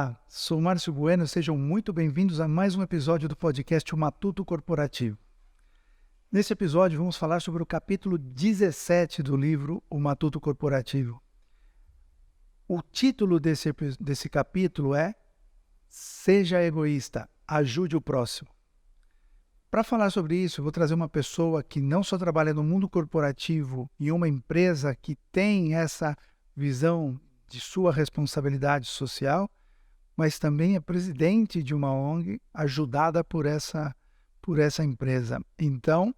Olá, sou Márcio Bueno, sejam muito bem-vindos a mais um episódio do podcast O Matuto Corporativo. Nesse episódio vamos falar sobre o capítulo 17 do livro O Matuto Corporativo. O título desse capítulo é Seja Egoísta, Ajude o Próximo. Para falar sobre isso, eu vou trazer uma pessoa que não só trabalha no mundo corporativo e uma empresa que tem essa visão de sua responsabilidade social, mas também é presidente de uma ONG ajudada por essa empresa. Então,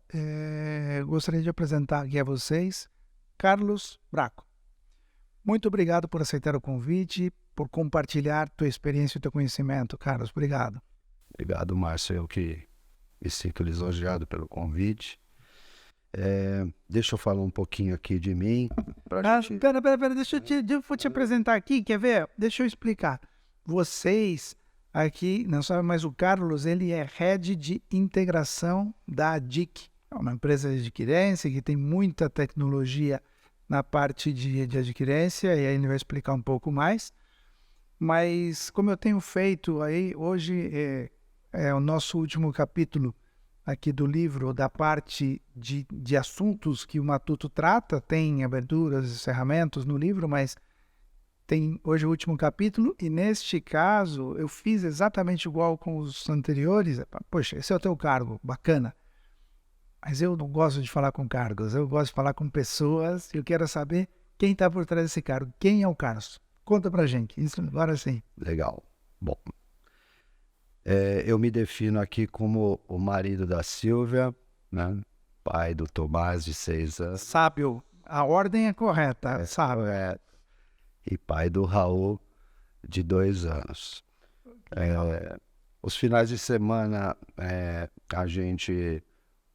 gostaria de apresentar aqui a vocês Carlos Braco. Muito obrigado por aceitar o convite, por compartilhar tua experiência e teu conhecimento. Carlos, obrigado. Obrigado, Márcio. Eu que me sinto lisonjeado pelo convite. Deixa eu falar um pouquinho aqui de mim. Pera, deixa eu vou te apresentar aqui, quer ver? Deixa eu explicar. Vocês aqui, não sabem, mas o Carlos, ele é Head de Integração da ADIC, é uma empresa de adquirência que tem muita tecnologia na parte de adquirência, e aí ele vai explicar um pouco mais. Mas como eu tenho feito aí, hoje é o nosso último capítulo aqui do livro, da parte de assuntos que o Matuto trata, tem aberturas e encerramentos no livro, mas tem hoje o último capítulo, e neste caso eu fiz exatamente igual com os anteriores. Poxa, esse é o teu cargo, bacana. Mas eu não gosto de falar com cargos, eu gosto de falar com pessoas, e eu quero saber quem está por trás desse cargo. Quem é o Carlos? Conta pra gente, isso agora sim. Legal. Bom, eu me defino aqui como o marido da Silvia, né? Pai do Tomás, de 6 anos. Sábio, a ordem é correta, sábio. E pai do Raul, de 2 anos. Os finais de semana a gente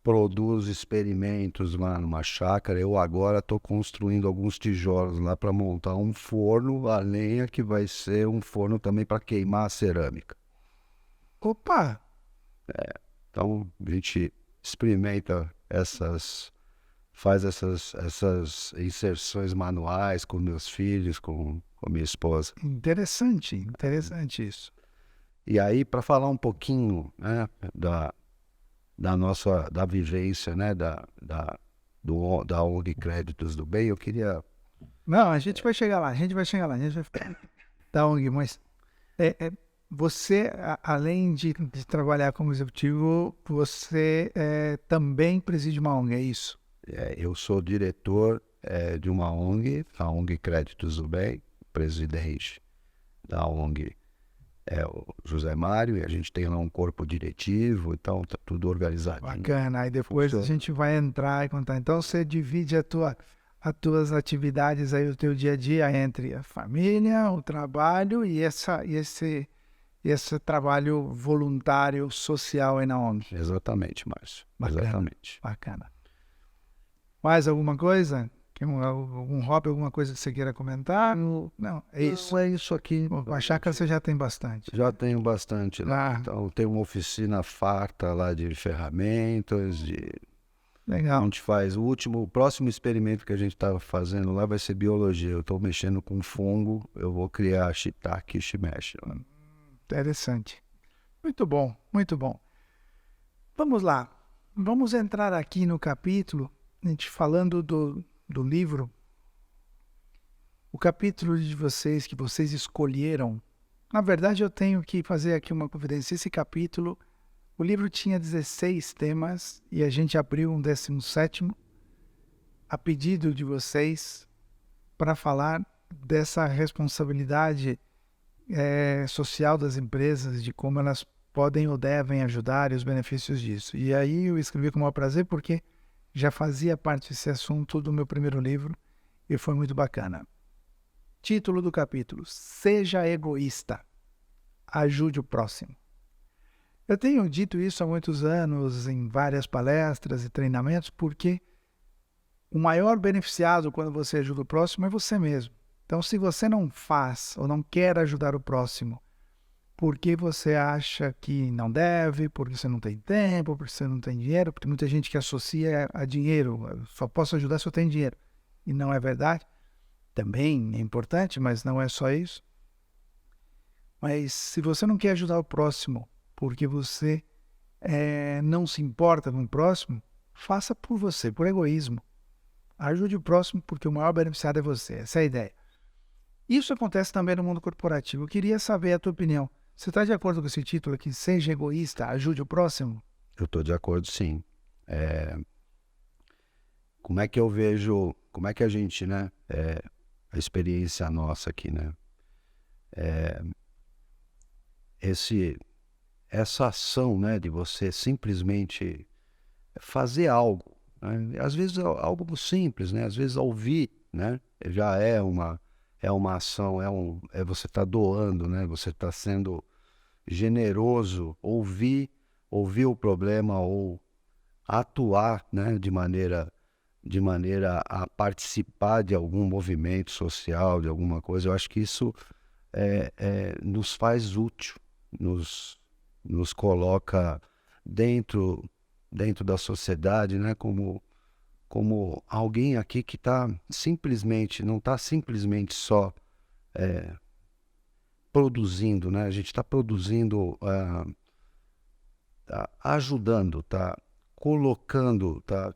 produz experimentos lá numa chácara. Eu agora estou construindo alguns tijolos lá para montar um forno a lenha, que vai ser um forno também para queimar a cerâmica. Opa! Então a gente experimenta faz essas inserções manuais com meus filhos, com minha esposa. Interessante isso. E aí, para falar um pouquinho, né, da vivência, né, da ONG Créditos do Bem, eu queria... Não, a gente vai chegar lá, a gente vai da ONG, mas você, além de trabalhar como executivo, você também preside uma ONG, é isso? Eu sou diretor de uma ONG, a ONG Créditos do Bem, presidente da ONG é o José Mário, e a gente tem lá um corpo diretivo, então tá tudo organizado. Bacana, aí depois a gente vai entrar e contar. Então você divide as tuas atividades aí, o teu dia a dia, entre a família, o trabalho e esse trabalho voluntário social aí na ONG. Exatamente, Márcio. Bacana, exatamente. Bacana. Mais alguma coisa? Algum hobby, alguma coisa que você queira comentar? Não, é isso. Não, é isso aqui. A chácara você já tem bastante. Já tenho bastante lá. Então tem uma oficina farta lá de ferramentas, Legal. A gente faz o próximo experimento que a gente está fazendo lá vai ser biologia. Eu estou mexendo com fungo, eu vou criar shiitake e shimeji. Interessante. Muito bom, muito bom. Vamos lá. Vamos entrar aqui no capítulo, a gente falando do livro. O capítulo de vocês, que vocês escolheram. Na verdade, eu tenho que fazer aqui uma confidência. Esse capítulo, o livro tinha 16 temas e a gente abriu um 17º a pedido de vocês para falar dessa responsabilidade social das empresas, de como elas podem ou devem ajudar e os benefícios disso. E aí eu escrevi com o maior prazer porque já fazia parte desse assunto do meu primeiro livro e foi muito bacana. Título do capítulo: Seja Egoísta, Ajude o Próximo. Eu tenho dito isso há muitos anos em várias palestras e treinamentos, porque o maior beneficiado quando você ajuda o próximo é você mesmo. Então, se você não faz ou não quer ajudar o próximo porque você acha que não deve, porque você não tem tempo, porque você não tem dinheiro, porque tem muita gente que associa a dinheiro, eu só posso ajudar se eu tenho dinheiro. E não é verdade. Também é importante, mas não é só isso. Mas se você não quer ajudar o próximo porque você não se importa com o próximo, faça por você, por egoísmo. Ajude o próximo porque o maior beneficiado é você. Essa é a ideia. Isso acontece também no mundo corporativo. Eu queria saber a tua opinião. Você está de acordo com esse título aqui? Seja egoísta, ajude o próximo? Eu estou de acordo, sim. Como é que eu vejo, como é que a gente, né, a experiência nossa aqui, né, essa ação, né, de você simplesmente fazer algo, né, às vezes é algo simples, né, às vezes ouvir, né, já é uma ação, você está doando, né, você está sendo generoso, ouvir o problema ou atuar, né, de maneira a participar de algum movimento social, de alguma coisa. Eu acho que isso nos faz útil, nos coloca dentro, dentro da sociedade, né, como alguém aqui que não está simplesmente só produzindo, né? A gente está produzindo, tá ajudando, tá colocando, tá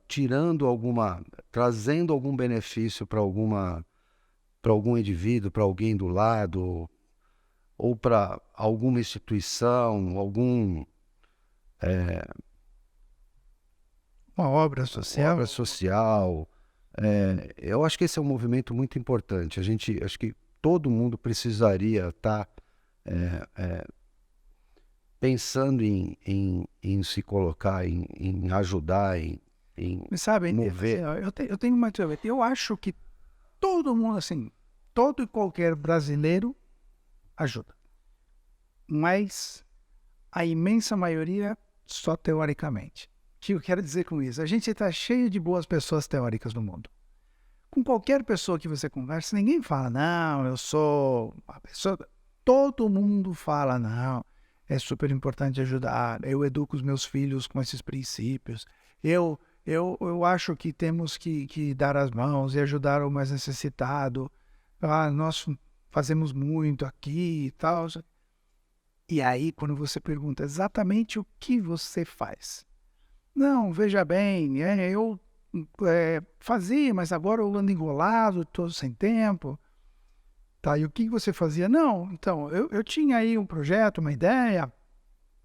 trazendo algum benefício para algum indivíduo, para alguém do lado, ou para alguma instituição, Uma obra social? obra social. Eu acho que esse é um movimento muito importante. Acho que todo mundo precisaria estar pensando em se colocar, em ajudar, em Mas sabe, assim, mover. ó, eu tenho uma teoria. Eu acho que todo mundo, assim, todo e qualquer brasileiro ajuda. Mas a imensa maioria só teoricamente. O que eu quero dizer com isso? A gente está cheio de boas pessoas teóricas no mundo. Com qualquer pessoa que você conversa, ninguém fala, não, eu sou uma pessoa. Todo mundo fala, não, é super importante ajudar, eu educo os meus filhos com esses princípios, eu acho que temos que dar as mãos e ajudar o mais necessitado, nós fazemos muito aqui e tal. E aí, quando você pergunta exatamente o que você faz, não, veja bem, eu fazia, mas agora eu ando enrolado, estou sem tempo. Tá, e o que você fazia? Não, então, eu tinha aí um projeto, uma ideia,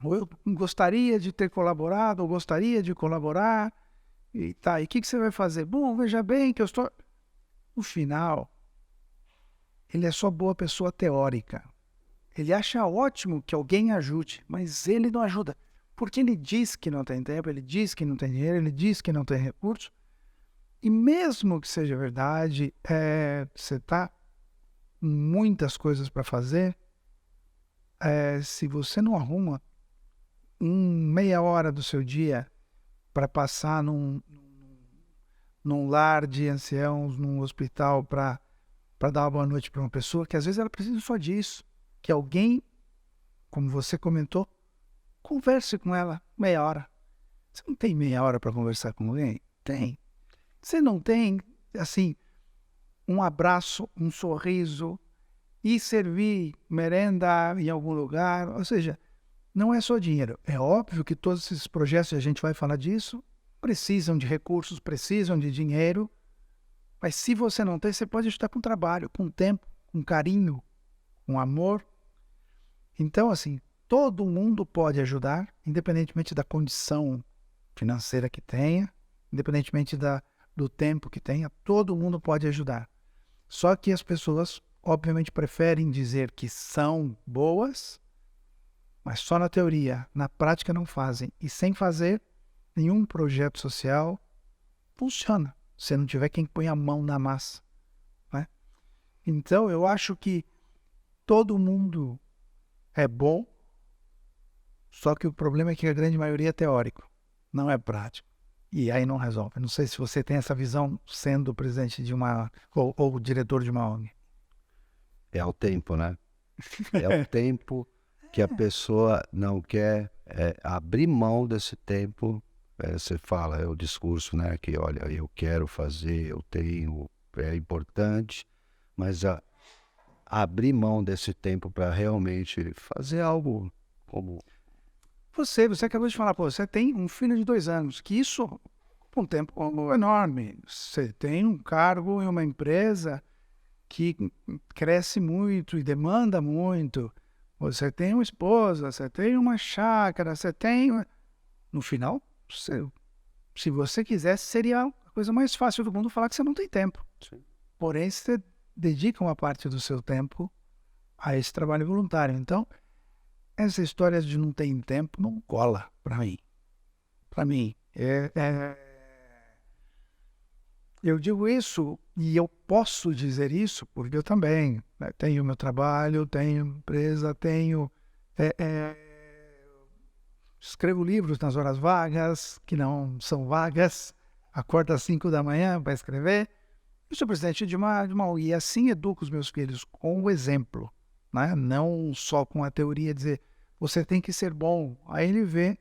ou eu gostaria de ter colaborado, ou gostaria de colaborar, e tá, e o que você vai fazer? Bom, veja bem que eu estou... No final, ele é só boa pessoa teórica. Ele acha ótimo que alguém ajude, mas ele não ajuda. Porque ele diz que não tem tempo, ele diz que não tem dinheiro, ele diz que não tem recurso. E mesmo que seja verdade, você está com muitas coisas para fazer, se você não arruma meia hora do seu dia para passar num lar de anciãos, num hospital, para dar uma boa noite para uma pessoa, que às vezes ela precisa só disso. Que alguém, como você comentou, converse com ela meia hora. Você não tem meia hora para conversar com alguém? Tem. Você não tem, assim, um abraço, um sorriso e servir merenda em algum lugar. Ou seja, não é só dinheiro. É óbvio que todos esses projetos, e a gente vai falar disso, precisam de recursos, precisam de dinheiro. Mas se você não tem, você pode ajudar com trabalho, com tempo, com carinho, com amor. Então, assim, todo mundo pode ajudar, independentemente da condição financeira que tenha, independentemente do tempo que tenha, todo mundo pode ajudar. Só que as pessoas, obviamente, preferem dizer que são boas, mas só na teoria, na prática não fazem. E sem fazer, nenhum projeto social funciona, se não tiver quem põe a mão na massa, né? Então, eu acho que todo mundo é bom, só que o problema é que a grande maioria é teórico, não é prático. E aí não resolve. Não sei se você tem essa visão sendo presidente de uma... ou diretor de uma ONG. É o tempo, né? É o tempo que a pessoa não quer abrir mão desse tempo. Você fala, é o discurso, né? Que olha, eu quero fazer, eu tenho, é importante, mas abrir mão desse tempo para realmente fazer algo como... Você acabou de falar, pô, você tem um filho de 2 anos, que isso é um tempo enorme. Você tem um cargo em uma empresa que cresce muito e demanda muito. Você tem uma esposa, você tem uma chácara, você tem... No final, se você quisesse, seria a coisa mais fácil do mundo falar que você não tem tempo. Sim. Porém, você dedica uma parte do seu tempo a esse trabalho voluntário. Então, essa história de não ter tempo não cola para mim. Para mim, eu digo isso e eu posso dizer isso porque eu também, né, tenho meu trabalho, tenho empresa, escrevo livros nas horas vagas, que não são vagas, acordo às 5 da manhã para escrever. Eu sou presidente de uma ONG e assim educo os meus filhos com o exemplo, né? Não só com a teoria de dizer, você tem que ser bom. Aí ele vê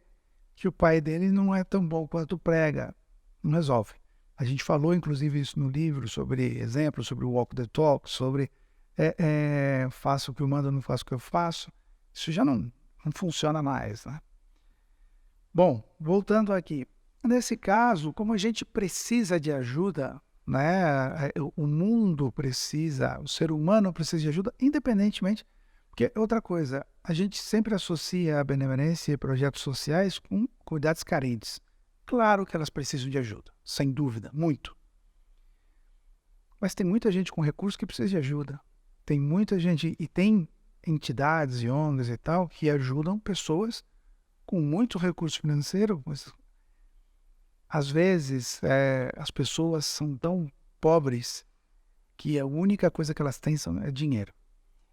que o pai dele não é tão bom quanto prega. Não resolve. A gente falou, inclusive, isso no livro, sobre exemplos, sobre o walk the talk, sobre faço o que eu mando, não faço o que eu faço. Isso já não funciona mais, né? Bom, voltando aqui. Nesse caso, como a gente precisa de ajuda, né? O mundo precisa, o ser humano precisa de ajuda, independentemente. Porque outra coisa, a gente sempre associa a benevolência e projetos sociais com comunidades carentes. Claro que elas precisam de ajuda, sem dúvida, muito. Mas tem muita gente com recursos que precisa de ajuda. Tem muita gente, e tem entidades e ONGs e tal, que ajudam pessoas com muito recurso financeiro. Mas, às vezes, as pessoas são tão pobres que a única coisa que elas têm é dinheiro.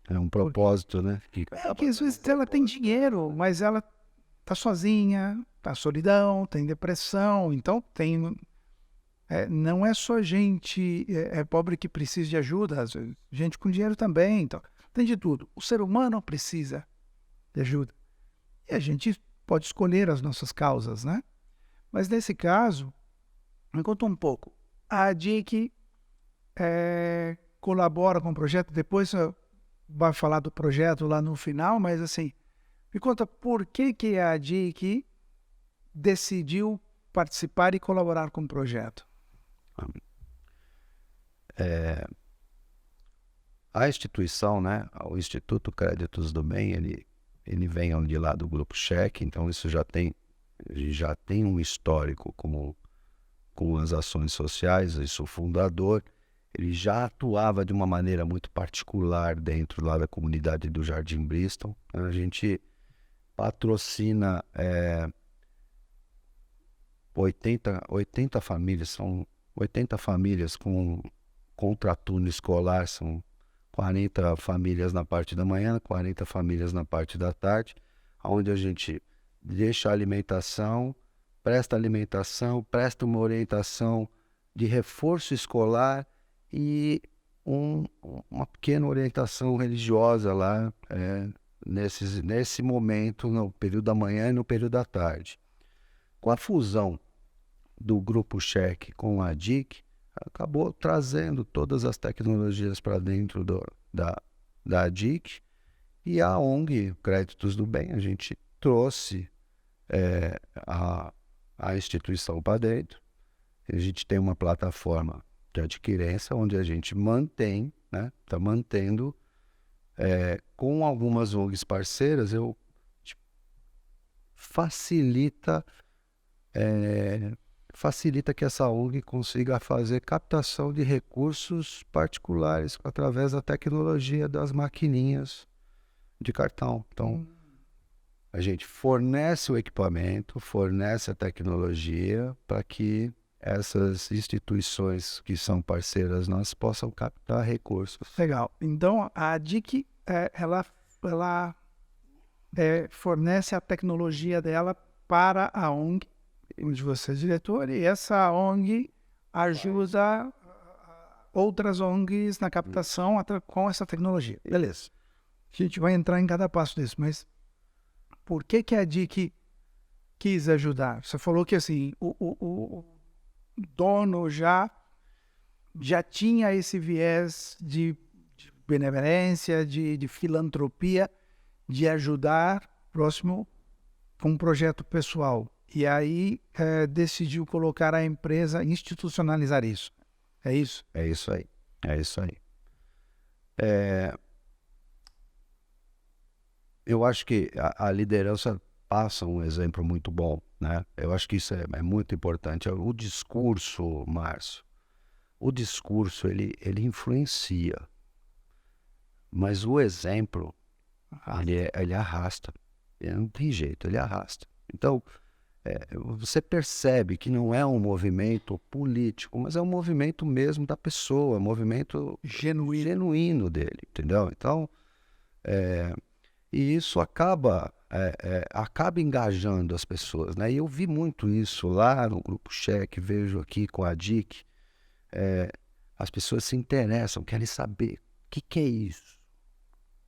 É um propósito, né? Que às vezes ela tem dinheiro, mas ela está sozinha, está solidão, tem depressão, então não é só gente pobre que precisa de ajuda, às vezes, gente com dinheiro também, então tem de tudo. O ser humano precisa de ajuda e a gente pode escolher as nossas causas, né? Mas nesse caso, me conta um pouco. A ADIC colabora com o projeto, depois vai falar do projeto lá no final, mas assim, me conta por que a ADIC decidiu participar e colaborar com o projeto. A instituição, né, o Instituto Créditos do Bem, ele vem de lá do Grupo Cheque, então isso já tem um histórico com as ações sociais. Eu sou fundador. Ele já atuava de uma maneira muito particular dentro lá da comunidade do Jardim Bristol. A gente patrocina 80 famílias, são 80 famílias com contraturno escolar, são 40 famílias na parte da manhã, 40 famílias na parte da tarde, onde a gente deixa a alimentação, presta uma orientação de reforço escolar e uma pequena orientação religiosa lá, nesse momento, no período da manhã e no período da tarde. Com a fusão do Grupo Cheque com a ADIC, acabou trazendo todas as tecnologias para dentro da ADIC, e a ONG Créditos do Bem, a gente trouxe a instituição para dentro. A gente tem uma plataforma de adquirência onde a gente mantém, né, está mantendo, com algumas ONGs parceiras, facilita que essa ONG consiga fazer captação de recursos particulares através da tecnologia das maquininhas de cartão. Então, a gente fornece o equipamento, fornece a tecnologia para que essas instituições que são parceiras nossas possam captar recursos. Legal. Então, a ADIC, ela fornece a tecnologia dela para a ONG, onde você é diretor, e essa ONG ajuda outras ONGs na captação com essa tecnologia. Beleza. A gente vai entrar em cada passo disso, mas por que a ADIC quis ajudar? Você falou que assim, o dono já tinha esse viés de benevolência, de filantropia, de ajudar o próximo com um projeto pessoal. E aí decidiu colocar a empresa, institucionalizar isso. É isso? É isso aí. É isso aí. Eu acho que a liderança passa um exemplo muito bom, né? Eu acho que isso é muito importante. O discurso, Márcio, o discurso ele influencia, mas o exemplo ele arrasta. Não tem jeito, ele arrasta. Então, você percebe que não é um movimento político, mas é um movimento mesmo da pessoa, um movimento genuíno dele, entendeu? Então, e isso acaba engajando as pessoas, né? E eu vi muito isso lá no Grupo Cheque, vejo aqui com a DIC, as pessoas se interessam, querem saber o que é isso,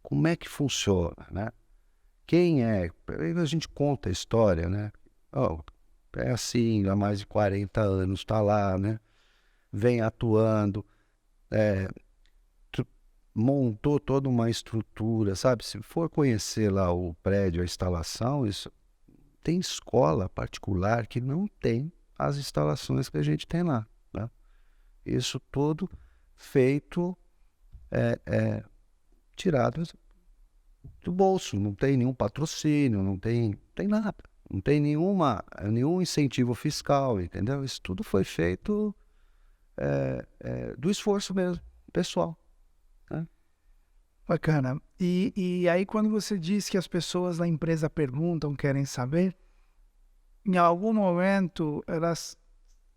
como é que funciona, né? Quem é? Aí a gente conta a história, né? Oh, é assim, há mais de 40 anos está lá, né? Vem atuando, montou toda uma estrutura, sabe? Se for conhecer lá o prédio, a instalação, isso tem escola particular que não tem as instalações que a gente tem lá, né? Isso tudo feito, tirado do bolso, não tem nenhum patrocínio, não tem nada, não tem nenhum incentivo fiscal, entendeu? Isso tudo foi feito do esforço mesmo, pessoal, né? Bacana. E aí quando você diz que as pessoas da empresa perguntam, querem saber, em algum momento elas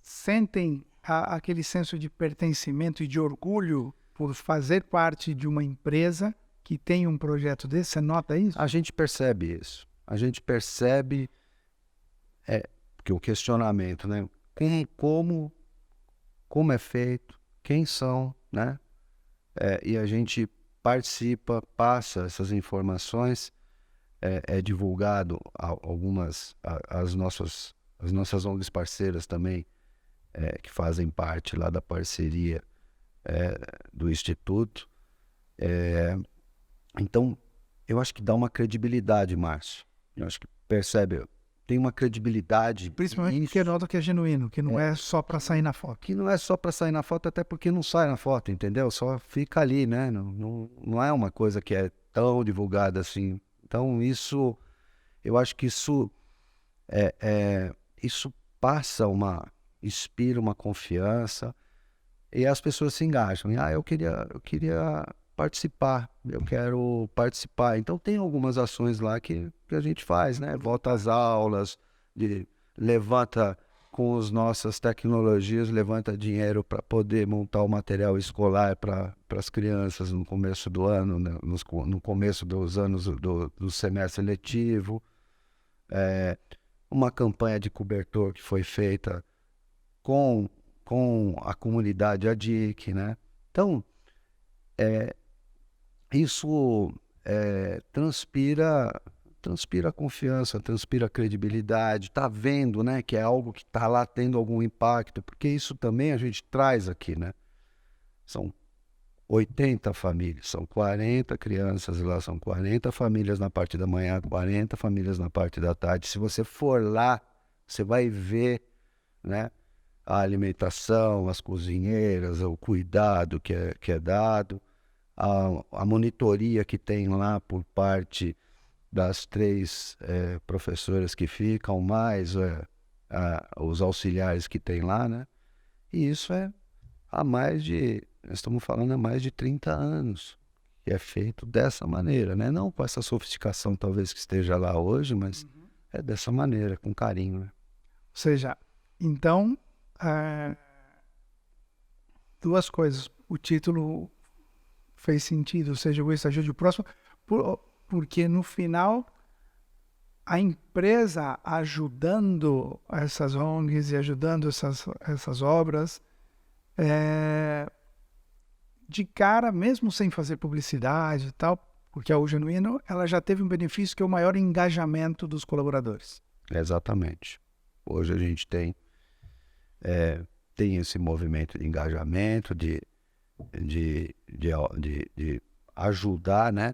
sentem aquele senso de pertencimento e de orgulho por fazer parte de uma empresa que tem um projeto desse? Você nota isso? A gente percebe isso. A gente percebe que o questionamento, né? Como é feito, quem são, né? E a gente participa, passa essas informações, é divulgado as nossas ONGs parceiras também, que fazem parte lá da parceria do Instituto. Então, eu acho que dá uma credibilidade, Márcio. Eu acho que percebe, tem uma credibilidade. Principalmente porque nota que é genuíno, que não é só para sair na foto. Que não é só para sair na foto, até porque não sai na foto, entendeu? Só fica ali, né? Não é uma coisa que é tão divulgada assim. Então, eu acho que isso inspira uma confiança e as pessoas se engajam. Eu queria participar, eu quero participar. Então tem algumas ações lá que a gente faz, né? Volta às aulas, levanta com as nossas tecnologias, levanta dinheiro para poder montar o material escolar para as crianças no começo do ano, né? No começo dos anos do semestre letivo. Uma campanha de cobertor que foi feita com a comunidade ADIC, né? Então, isso transpira confiança, transpira credibilidade, tá vendo, né, que é algo que está lá tendo algum impacto, porque isso também a gente traz aqui, né? São 80 famílias, são 40 crianças lá, são 40 famílias na parte da manhã, 40 famílias na parte da tarde. Se você for lá, você vai ver, né, a alimentação, as cozinheiras, o cuidado que é dado, a monitoria que tem lá por parte das 3 professoras que ficam, mais os auxiliares que tem lá, né? E isso nós estamos falando há mais de 30 anos que é feito dessa maneira, né? Não com essa sofisticação talvez que esteja lá hoje, mas é dessa maneira, com carinho, né? Ou seja, então, duas coisas. O título fez sentido, ou seja, o Isso Ajude o Próximo, porque no final a empresa ajudando essas ONGs e ajudando essas obras, de cara, mesmo sem fazer publicidade e tal, porque é o genuíno, ela já teve um benefício que é o maior engajamento dos colaboradores. Exatamente. Hoje a gente tem esse movimento de engajamento, de ajudar, né?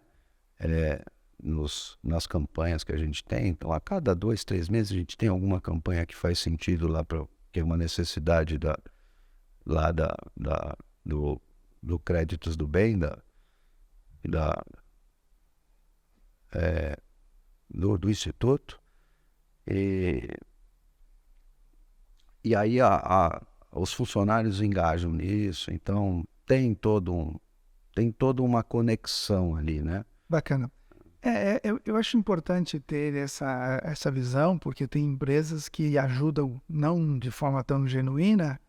Nas campanhas que a gente tem. Então, a cada 2, 3 meses a gente tem alguma campanha que faz sentido lá, que é uma necessidade lá do Créditos do Bem, da, do Instituto. E aí os funcionários engajam nisso, então tem toda uma conexão ali, né? Bacana. Eu acho importante ter essa visão, porque tem empresas que ajudam não de forma tão genuína.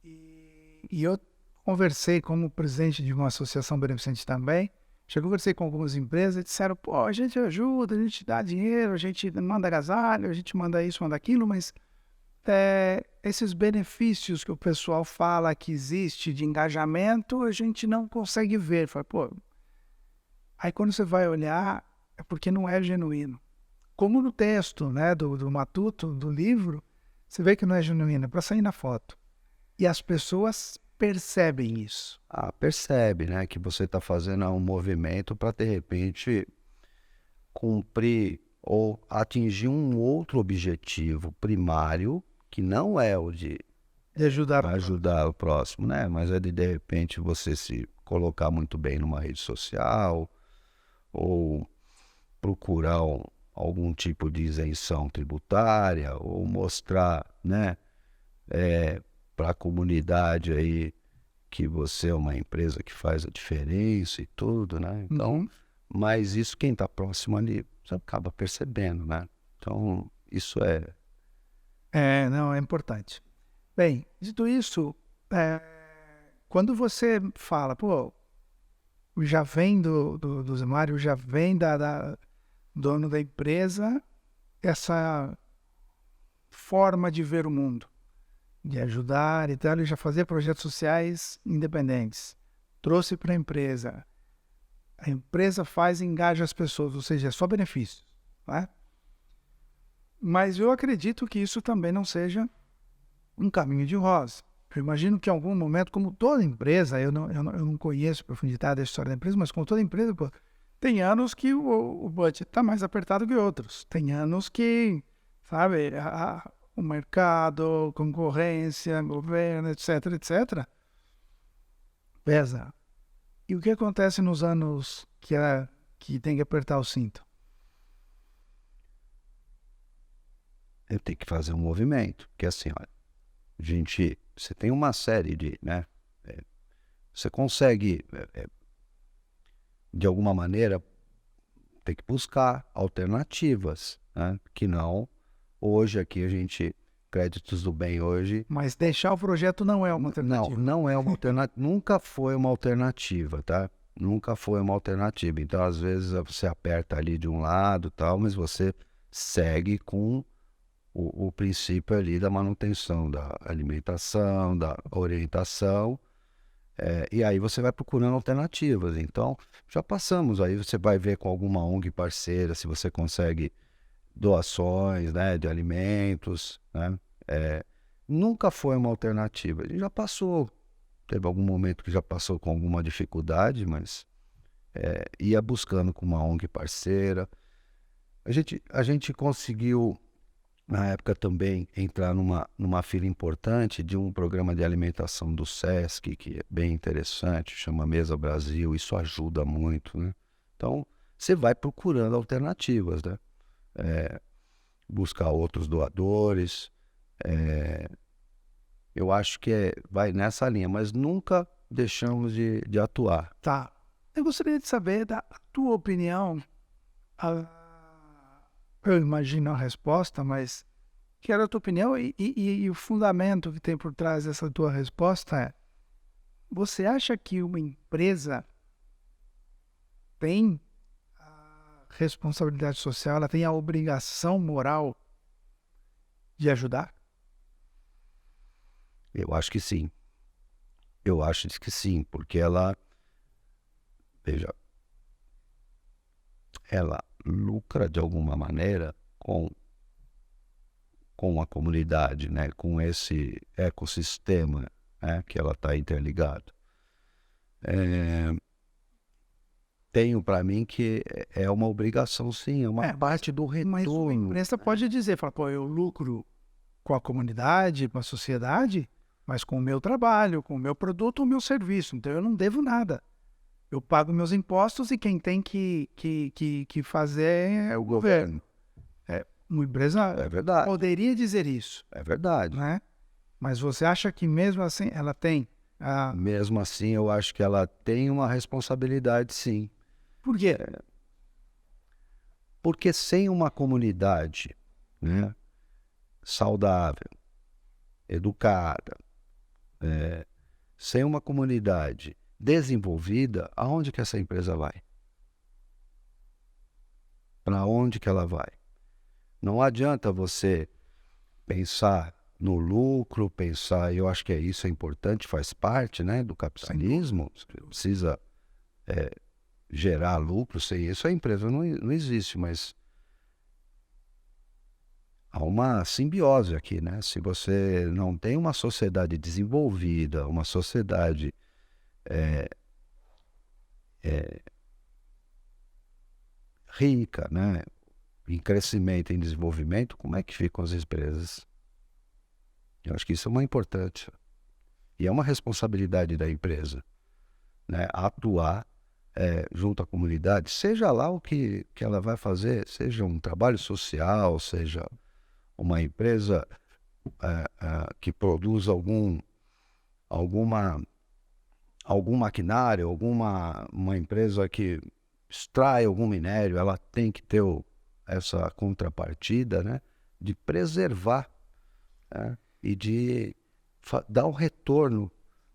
E eu conversei como presidente de uma associação beneficente também. Já conversei com algumas empresas e disseram, pô, a gente ajuda, a gente dá dinheiro, a gente manda agasalho, a gente manda isso, manda aquilo, mas esses benefícios que o pessoal fala que existe de engajamento, a gente não consegue ver. Fala, pô, aí quando você vai olhar, é porque não é genuíno. Como no texto, né, do Matuto, do livro, você vê que não é genuíno, é para sair na foto. E as pessoas percebem isso. Percebe, né, que você está fazendo um movimento para, de repente, cumprir ou atingir um outro objetivo primário, que não é o de ajudar o próximo, né? Mas é de repente, você se colocar muito bem numa rede social, ou procurar algum tipo de isenção tributária, ou mostrar, né, para a comunidade aí que você é uma empresa que faz a diferença e tudo, né? Então, mas isso quem está próximo ali, você acaba percebendo, né? Então, isso não, é importante. Bem, dito isso, quando você fala, pô, já vem do Zé Mário, já vem da dono da empresa, essa forma de ver o mundo, de ajudar e tal, ele já fazia projetos sociais independentes, trouxe para a empresa faz e engaja as pessoas, ou seja, é só benefícios, né? Mas eu acredito que isso também não seja um caminho de rosa. Eu imagino que em algum momento, como toda empresa, eu não conheço a profundidade da história da empresa, mas como toda empresa, pô, tem anos que o budget está mais apertado que outros. Tem anos que, sabe, o mercado, concorrência, governo, etc, etc, pesa. E o que acontece nos anos que tem que apertar o cinto? eu tenho que fazer um movimento, que assim, olha, você tem uma série de, né, você consegue, de alguma maneira, ter que buscar alternativas, né, que não, hoje aqui Créditos do Bem hoje... Mas deixar o projeto não é uma alternativa. Não é uma alternativa, nunca foi uma alternativa, tá? Nunca foi uma alternativa. Então, às vezes, você aperta ali de um lado tal, mas você segue com o princípio ali da manutenção, da alimentação, da orientação, e aí você vai procurando alternativas. Então, já passamos, aí você vai ver com alguma ONG parceira se você consegue doações, né, de alimentos, né? Nunca foi uma alternativa. A gente já passou, teve algum momento que já passou com alguma dificuldade, mas ia buscando com uma ONG parceira. A gente conseguiu, na época também, entrar numa fila importante de um programa de alimentação do SESC, que é bem interessante, chama Mesa Brasil. Isso ajuda muito, né? Então, você vai procurando alternativas, né? Buscar outros doadores. Eu acho que vai nessa linha, mas nunca deixamos de atuar. Tá. Eu gostaria de saber da tua opinião. Eu imagino a resposta, mas quero a tua opinião e o fundamento que tem por trás dessa tua resposta é: você acha que uma empresa tem a responsabilidade social, ela tem a obrigação moral de ajudar? Eu acho que sim. Eu acho que sim, porque ela lucra de alguma maneira com a comunidade, né? Com esse ecossistema, né? Que ela está interligado. tenho para mim que é uma obrigação, sim, é uma parte do Mas uma retorno. empresa pode dizer, fala, pô, eu lucro com a comunidade, com a sociedade, mas com o meu trabalho, com o meu produto, o meu serviço. Então eu não devo nada. Eu pago meus impostos e quem tem que fazer é o governo. Uma empresa É verdade, poderia dizer isso, é verdade. né? Mas você acha que mesmo assim ela tem? Mesmo assim, eu acho que ela tem uma responsabilidade, sim. Por quê? Porque sem uma comunidade, né, saudável, educada, sem uma comunidade desenvolvida, aonde que essa empresa vai? Para onde que ela vai? Não adianta você pensar no lucro, eu acho que isso é importante, faz parte, né, do capitalismo, você precisa gerar lucro, sem isso a empresa não existe, mas há uma simbiose aqui, né? Se você não tem uma sociedade desenvolvida, uma sociedade rica, né, em crescimento, em desenvolvimento, como é que ficam as empresas? Eu acho que isso é uma importante. E é uma responsabilidade da empresa, né, atuar junto à comunidade, seja lá o que ela vai fazer, seja um trabalho social, seja uma empresa que produz alguma, algum maquinário, uma empresa que extrai algum minério, ela tem que ter essa contrapartida, né, de preservar, né, e de dar um retorno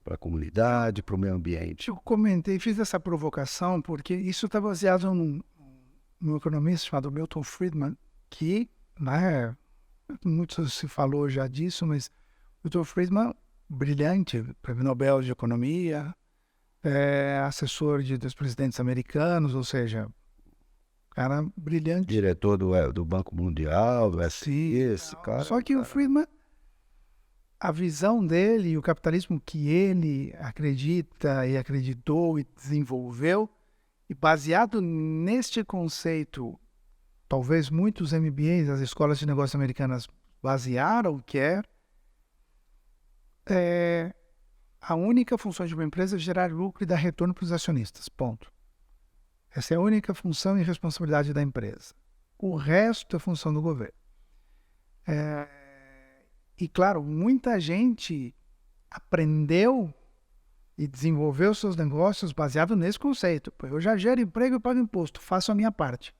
para a comunidade, para o meio ambiente. Eu comentei, fiz essa provocação porque isso está baseado num economista chamado Milton Friedman, que, né, muito se falou já disso, mas Milton Friedman, brilhante, prêmio Nobel de Economia, assessor dos presidentes americanos, ou seja, cara brilhante. Diretor do Banco Mundial, do esse cara. Só que o Friedman, a visão dele e o capitalismo que ele acredita e acreditou e desenvolveu, e baseado neste conceito, talvez muitos MBAs, as escolas de negócios americanas, basearam, que é a única função de uma empresa é gerar lucro e dar retorno para os acionistas, ponto. Essa é a única função e responsabilidade da empresa. O resto é função do governo. E, claro, muita gente aprendeu e desenvolveu seus negócios baseado nesse conceito. Eu já gero emprego e pago imposto, faço a minha parte.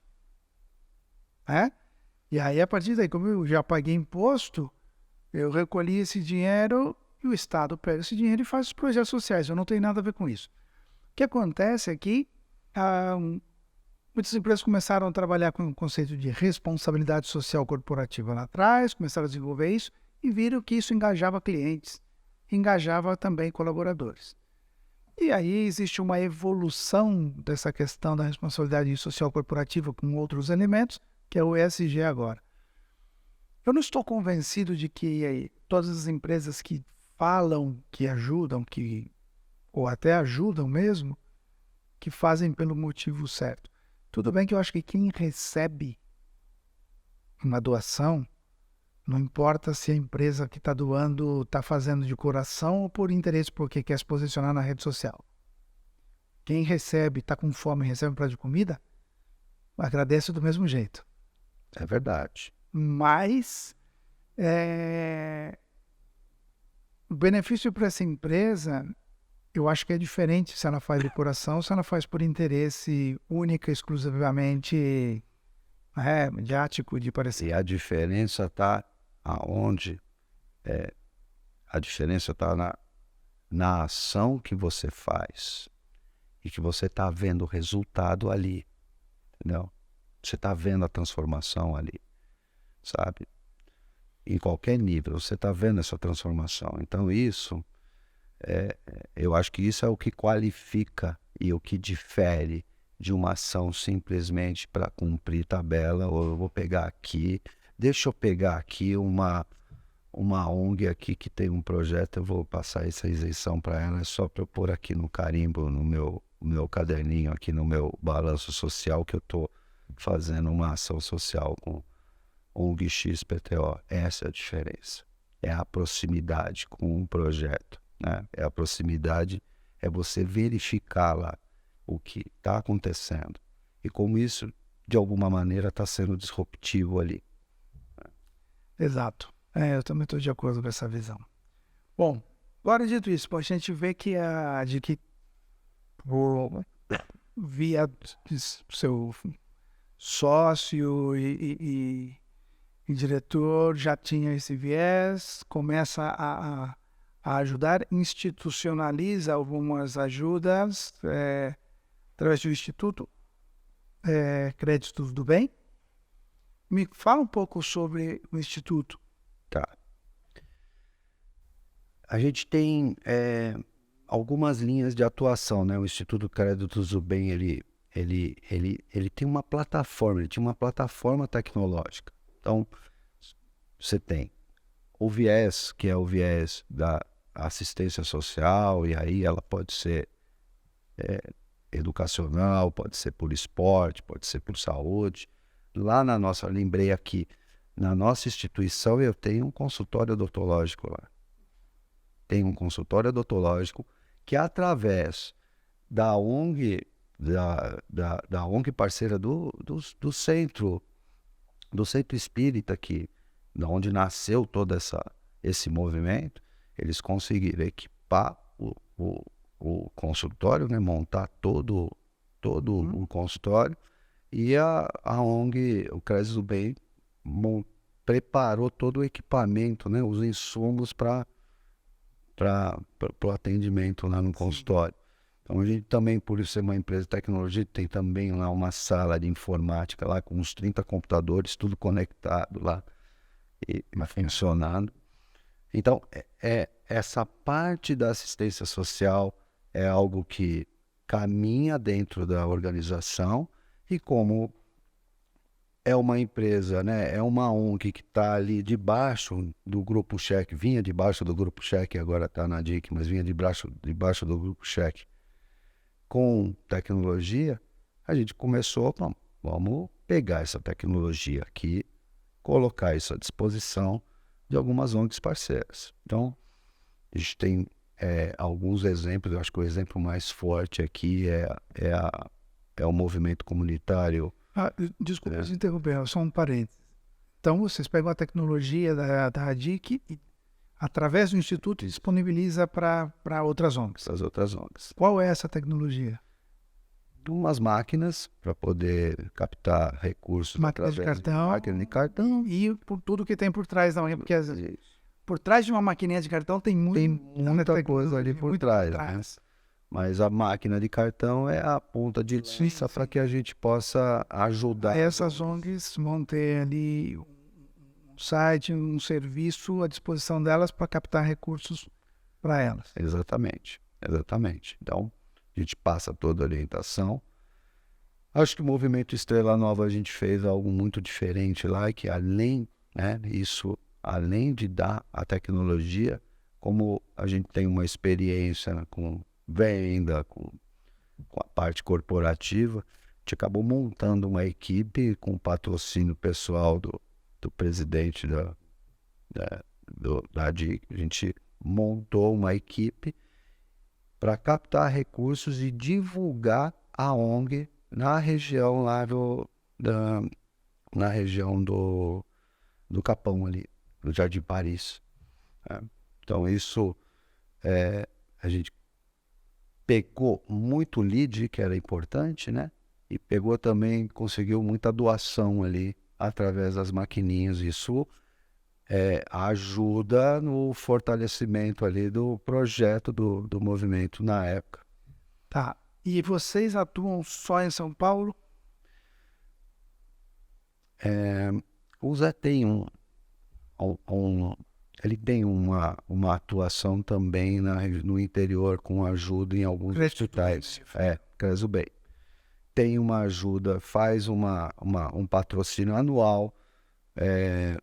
E aí, a partir daí, como eu já paguei imposto, eu recolhi esse dinheiro e o Estado pega esse dinheiro e faz os projetos sociais. Eu não tenho nada a ver com isso. O que acontece é que muitas empresas começaram a trabalhar com o conceito de responsabilidade social corporativa lá atrás, começaram a desenvolver isso e viram que isso engajava clientes, engajava também colaboradores. E aí existe uma evolução dessa questão da responsabilidade social corporativa com outros elementos, que é o ESG agora. Eu não estou convencido de que todas as empresas que falam que ajudam, ou até ajudam mesmo, que fazem pelo motivo certo. Tudo bem que eu acho que quem recebe uma doação, não importa se a empresa que está doando está fazendo de coração ou por interesse porque quer se posicionar na rede social. Quem recebe, está com fome e recebe um prato de comida, agradece do mesmo jeito. É verdade. Mas o benefício para essa empresa, eu acho que é diferente se ela faz de coração ou se ela faz por interesse única, exclusivamente mediático, de parecer. E a diferença está aonde? A diferença está na ação que você faz e que você está vendo o resultado ali, entendeu? Você está vendo a transformação ali, sabe? Em qualquer nível, você está vendo essa transformação. Então isso, eu acho que isso é o que qualifica e o que difere de uma ação simplesmente para cumprir tabela, ou eu vou pegar aqui, deixa eu pegar aqui uma ONG aqui que tem um projeto, eu vou passar essa isenção para ela, é só para eu pôr aqui no carimbo, no meu meu caderninho aqui no meu balanço social que eu estou fazendo uma ação social com ONG XPTO. Essa é a diferença. É a proximidade com um projeto, né? É a proximidade, é você verificar lá o que está acontecendo e como isso, de alguma maneira, está sendo disruptivo ali. Exato. Eu também estou de acordo com essa visão. Bom, agora dito isso, a gente vê que via seu sócio e diretor já tinha esse viés, começa a ajudar, institucionaliza algumas ajudas através do Instituto Créditos do Bem. Me fala um pouco sobre o Instituto. Tá. A gente tem algumas linhas de atuação, né? O Instituto Créditos do Bem, ele tem uma plataforma, ele tinha uma plataforma tecnológica. Então, você tem o viés, que é o viés da assistência social, e aí ela pode ser educacional, pode ser por esporte, pode ser por saúde. Lá lembrei aqui, na nossa instituição eu tenho um consultório odontológico lá. Tem um consultório odontológico que através da ONG, da ONG parceira do centro espírita, da onde nasceu todo esse movimento, eles conseguiram equipar o consultório, né, montar todo o consultório, e a ONG, o Crédito do Bem, preparou todo o equipamento, né, os insumos para o atendimento lá no consultório. Então a gente também, por ser uma empresa de tecnologia, tem também lá uma sala de informática lá com uns 30 computadores, tudo conectado lá e funcionando. Então essa parte da assistência social é algo que caminha dentro da organização, e como é uma empresa, né? É uma ONG que está ali debaixo do Grupo Cheque, vinha debaixo do Grupo Cheque, agora está na DIC, mas vinha debaixo do Grupo Cheque com tecnologia. A gente começou, vamos pegar essa tecnologia aqui, colocar isso à disposição de algumas ONGs parceiras. Então, a gente tem alguns exemplos. Eu acho que o exemplo mais forte aqui é o movimento comunitário. Desculpa te interromper, só um parênteses. Então, vocês pegam a tecnologia da ADIC e, através do Instituto, disponibiliza para outras ONGs. As outras ONGs. Qual é essa tecnologia? Umas máquinas para poder captar recursos Máquina de cartão. Máquina de cartão. E por tudo que tem por trás da ONG, porque por trás de uma maquininha de cartão tem muita coisa ali por trás. Né? Mas a máquina de cartão é a ponta de lança para que a gente possa ajudar. Essas ONGs vão ter ali um site, um serviço à disposição delas para captar recursos para elas. Exatamente. Então, a gente passa toda a orientação. Acho que o movimento Estrela Nova, a gente fez algo muito diferente lá, que além de dar a tecnologia, como a gente tem uma experiência com venda, com a parte corporativa, a gente acabou montando uma equipe com patrocínio pessoal do presidente da DIC. A gente montou uma equipe para captar recursos e divulgar a ONG na região lá na região do Capão ali, do Jardim Paris. Então isso a gente pegou muito lead, que era importante, né? E pegou também, conseguiu muita doação ali através das maquininhas. Isso ajuda no fortalecimento ali do projeto do movimento na época. Tá. E vocês atuam só em São Paulo? O Zé tem ele tem uma atuação também no interior, com ajuda em alguns hospitais. Crédito do Bem. Tem uma ajuda, faz um patrocínio anual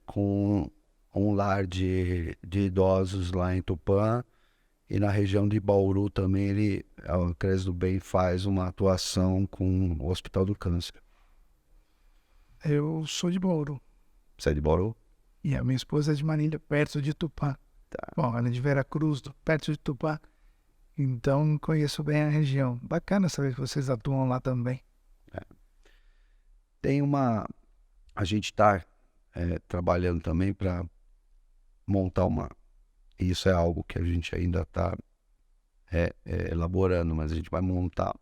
com um lar de idosos lá em Tupã, E na região de Bauru também a Cres do Bem faz uma atuação com o Hospital do Câncer. Eu sou de Bauru Você é de Bauru? e a minha esposa é de Marília, perto de Tupã. Tá. Bom, ela é de Veracruz, perto de Tupã. Então conheço bem a região. Bacana saber que vocês atuam lá também. Tem uma... A gente está trabalhando também para montar uma... Isso é algo que a gente ainda está elaborando, mas a gente vai montar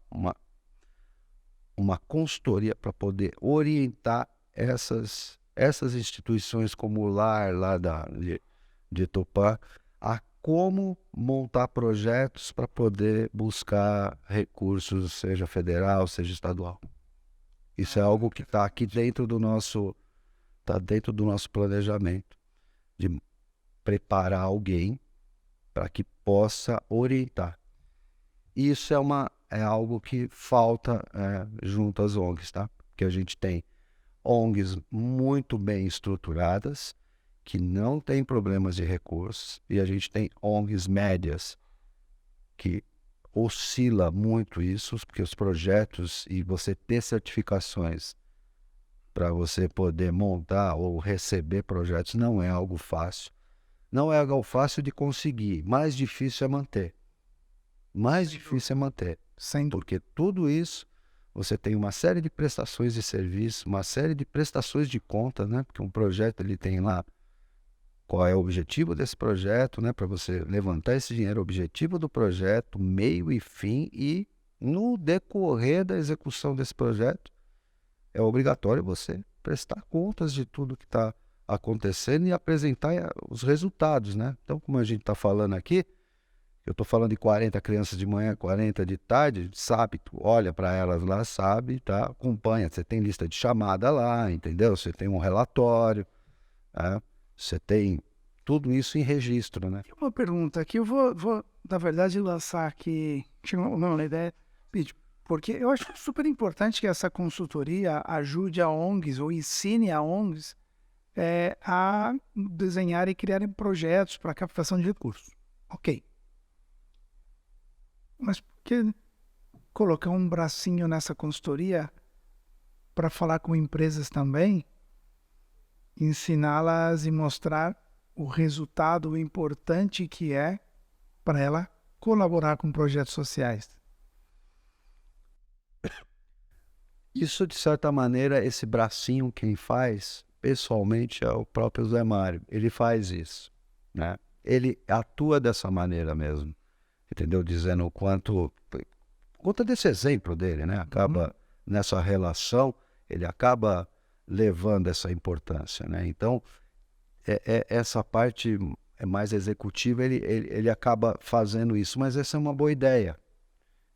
uma consultoria para poder orientar essas instituições como o Lar lá de Tupã a como montar projetos para poder buscar recursos, seja federal, seja estadual. Isso é algo que está aqui dentro do nosso planejamento, de preparar alguém para que possa orientar. Isso é algo que falta junto às ONGs, tá? Porque a gente tem ONGs muito bem estruturadas, que não têm problemas de recursos, e a gente tem ONGs médias, que oscila muito isso, porque os projetos e você ter certificações para você poder montar ou receber projetos não é algo fácil. Não é algo fácil de conseguir, mais difícil é manter. Mais difícil é manter, porque tudo isso, você tem uma série de prestações de serviço, uma série de prestações de conta, né? Porque um projeto ele tem lá qual é o objetivo desse projeto, né? Para você levantar esse dinheiro, o objetivo do projeto, meio e fim, e no decorrer da execução desse projeto, é obrigatório você prestar contas de tudo que está acontecendo e apresentar os resultados, né? Então, como a gente está falando aqui, eu estou falando de 40 crianças de manhã, 40 de tarde, sabe, tu olha para elas lá, sabe, tá? Acompanha, você tem lista de chamada lá, entendeu? Você tem um relatório, né? Você tem tudo isso em registro, né? Uma pergunta que eu vou na verdade, lançar aqui, uma ideia, porque eu acho super importante que essa consultoria ajude a ONGs ou ensine a ONGs a desenhar e criarem projetos para captação de recursos. Ok. Mas por que colocar um bracinho nessa consultoria para falar com empresas também, ensiná-las e mostrar o resultado importante que é para ela colaborar com projetos sociais? Isso, de certa maneira, esse bracinho quem faz, pessoalmente, é o próprio Zé Mário. Ele faz isso, né? Ele atua dessa maneira mesmo, entendeu? Dizendo o quanto... Conta desse exemplo dele, né? Acaba nessa relação, ele acaba levando essa importância, né? Então, essa parte mais executiva, ele acaba fazendo isso. Mas essa é uma boa ideia.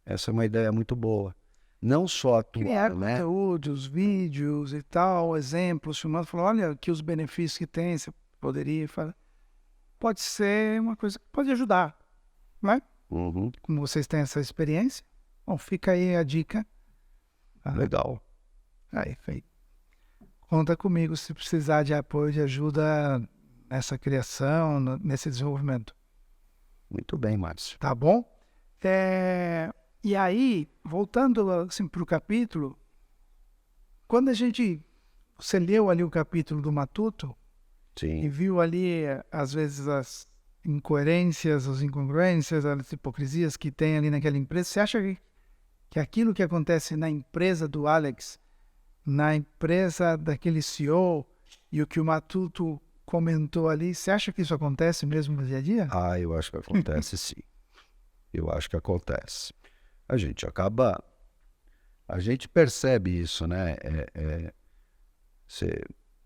Essa é uma ideia muito boa. Não só atuar, Criar né? conteúdos, vídeos e tal, exemplos, filmando, falando, olha aqui os benefícios que tem, você poderia fazer. Pode ser uma coisa que pode ajudar, né? Uhum. Como vocês têm essa experiência, bom, fica aí a dica. Legal. Aí, feito. Conta comigo se precisar de apoio, de ajuda nessa criação, nesse desenvolvimento. Muito bem, Márcio. Tá bom? E aí, voltando assim, para o capítulo, quando você leu ali o capítulo do Matuto e Sim. viu ali, às vezes, as incoerências, as incongruências, as hipocrisias que tem ali naquela empresa, você acha que aquilo que acontece na empresa do Alex, na empresa daquele CEO e o que o Matuto comentou ali, você acha que isso acontece mesmo no dia a dia? Eu acho que acontece sim. Eu acho que acontece. A gente percebe isso, né?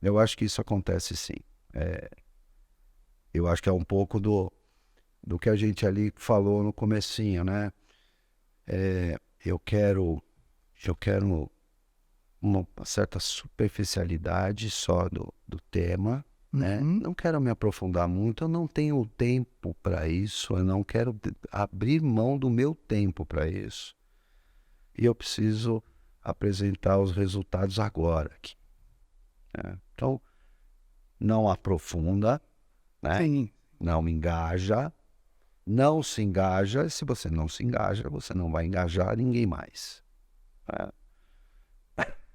Eu acho que isso acontece sim. Eu acho que é um pouco do que a gente ali falou no comecinho, né? Eu quero uma certa superficialidade só do tema, né? Não quero me aprofundar muito, eu não tenho tempo para isso, eu não quero abrir mão do meu tempo para isso. E eu preciso apresentar os resultados agora aqui, né? Então, não aprofunda, né? Sim. Não me engaja, não se engaja, e se você não se engaja, você não vai engajar ninguém mais.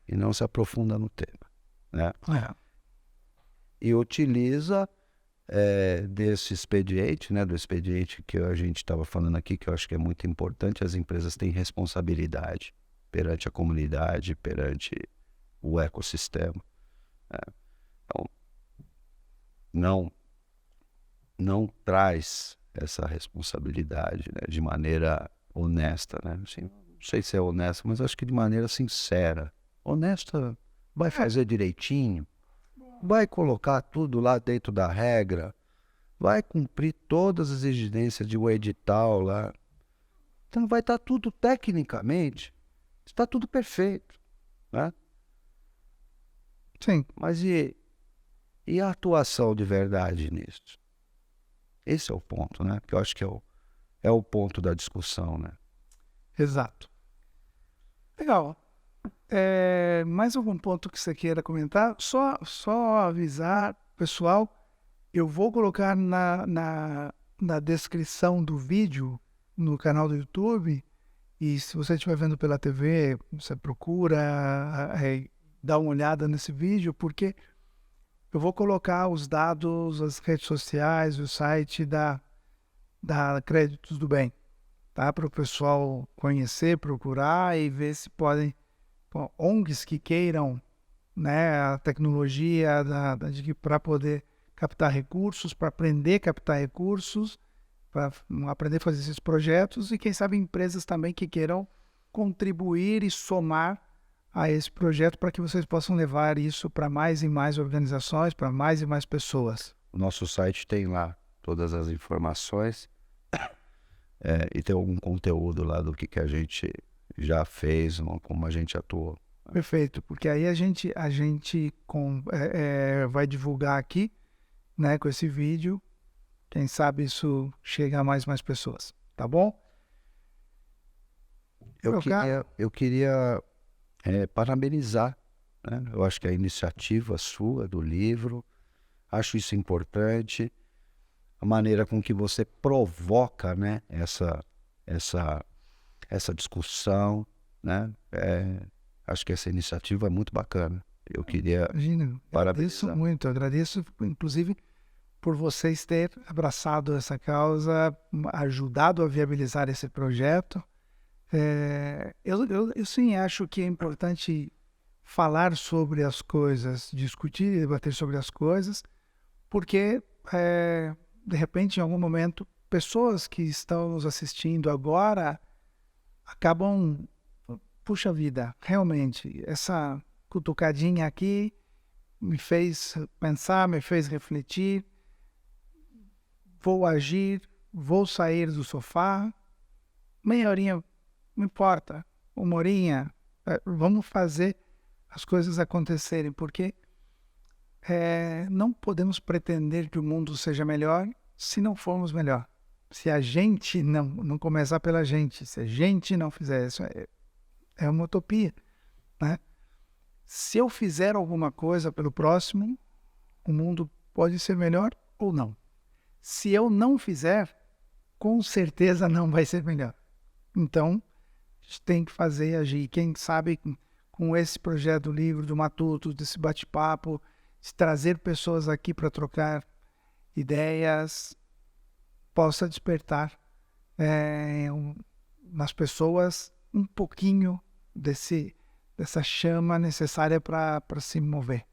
E não se aprofunda no tema, né? É. E utiliza desse expediente, né, do expediente que a gente estava falando aqui, que eu acho que é muito importante. As empresas têm responsabilidade perante a comunidade, perante o ecossistema, né? Então, não traz essa responsabilidade, né, de maneira honesta, né? Assim, não sei se é honesta, mas acho que de maneira sincera. Honesta, vai fazer direitinho, vai colocar tudo lá dentro da regra, vai cumprir todas as exigências de um edital lá. Então vai estar tudo tecnicamente, está tudo perfeito, né? Sim, Mas e a atuação de verdade nisso? Esse é o ponto, né? Que eu acho que é o ponto da discussão, né? exato. Legal. Mais algum ponto que você queira comentar? Só avisar, pessoal, eu vou colocar na descrição do vídeo no canal do YouTube, e se você estiver vendo pela TV, você procura dar uma olhada nesse vídeo, porque eu vou colocar os dados, as redes sociais, o site da Créditos do Bem, tá? Para o pessoal conhecer, procurar e ver se podem, ONGs que queiram, né, a tecnologia para poder captar recursos, para aprender a captar recursos, para aprender a fazer esses projetos, e quem sabe empresas também que queiram contribuir e somar a esse projeto para que vocês possam levar isso para mais e mais organizações, para mais e mais pessoas. O nosso site tem lá todas as informações, e tem algum conteúdo lá do que a gente já fez, como a gente atuou. Perfeito, porque aí a gente vai divulgar aqui, né, com esse vídeo. Quem sabe isso chega a mais pessoas, tá bom? Eu queria parabenizar, né? Eu acho que a iniciativa sua do livro, acho isso importante, a maneira com que você provoca, né, essa discussão, né? Acho que essa iniciativa é muito bacana. Eu queria Imagina, agradeço parabenizar. muito, agradeço inclusive por vocês ter abraçado essa causa, ajudado a viabilizar esse projeto. Eu sim acho que é importante falar sobre as coisas, discutir e debater sobre as coisas, porque de repente, em algum momento, pessoas que estão nos assistindo agora acabam, puxa vida, realmente, essa cutucadinha aqui me fez pensar, me fez refletir, vou agir, vou sair do sofá, meia horinha, não importa, uma horinha, vamos fazer as coisas acontecerem, porque não podemos pretender que o mundo seja melhor se não formos melhor. Se a gente não começar pela gente, se a gente não fizer isso, é uma utopia, né? Se eu fizer alguma coisa pelo próximo, o mundo pode ser melhor ou não. Se eu não fizer, com certeza não vai ser melhor. Então, a gente tem que fazer e agir. Quem sabe com esse projeto do livro, do Matuto, desse bate-papo, de trazer pessoas aqui para trocar ideias, possa despertar nas pessoas um pouquinho dessa chama necessária para se mover.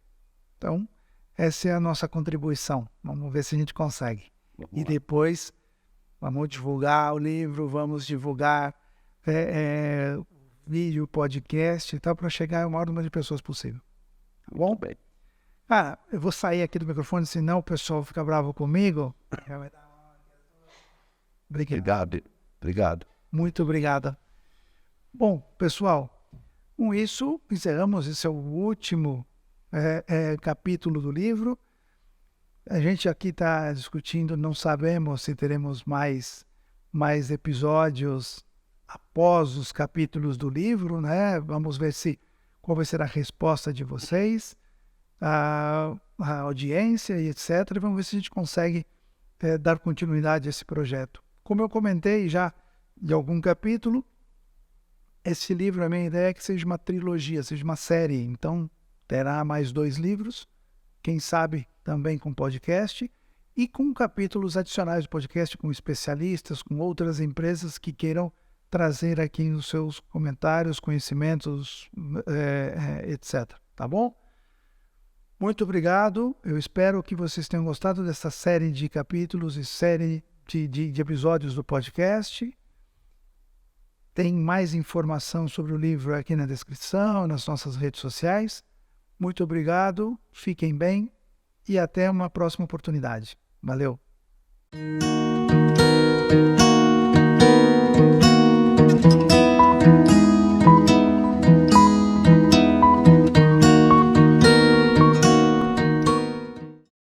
Então, essa é a nossa contribuição. Vamos ver se a gente consegue. E depois, vamos divulgar o livro, vamos divulgar vídeo, podcast e tal, para chegar ao maior número de pessoas possível. Tá bom? Bem. Eu vou sair aqui do microfone, senão o pessoal fica bravo comigo. Obrigado. Muito obrigado. Bom, pessoal, com isso, encerramos. Esse é o último capítulo do livro. A gente aqui está discutindo, não sabemos se teremos mais episódios após os capítulos do livro, né? Vamos ver qual vai ser a resposta de vocês, a audiência e etc. E vamos ver se a gente consegue dar continuidade a esse projeto Como eu comentei já de algum capítulo, esse livro, a minha ideia é que seja uma trilogia, seja uma série. Então, terá mais 2 livros, quem sabe também com podcast, e com capítulos adicionais do podcast, com especialistas, com outras empresas que queiram trazer aqui os seus comentários, conhecimentos, etc. Tá bom? Muito obrigado. Eu espero que vocês tenham gostado dessa série de capítulos e série de episódios do podcast. Tem mais informação sobre o livro aqui na descrição, nas nossas redes sociais. Muito obrigado, fiquem bem e até uma próxima oportunidade. Valeu!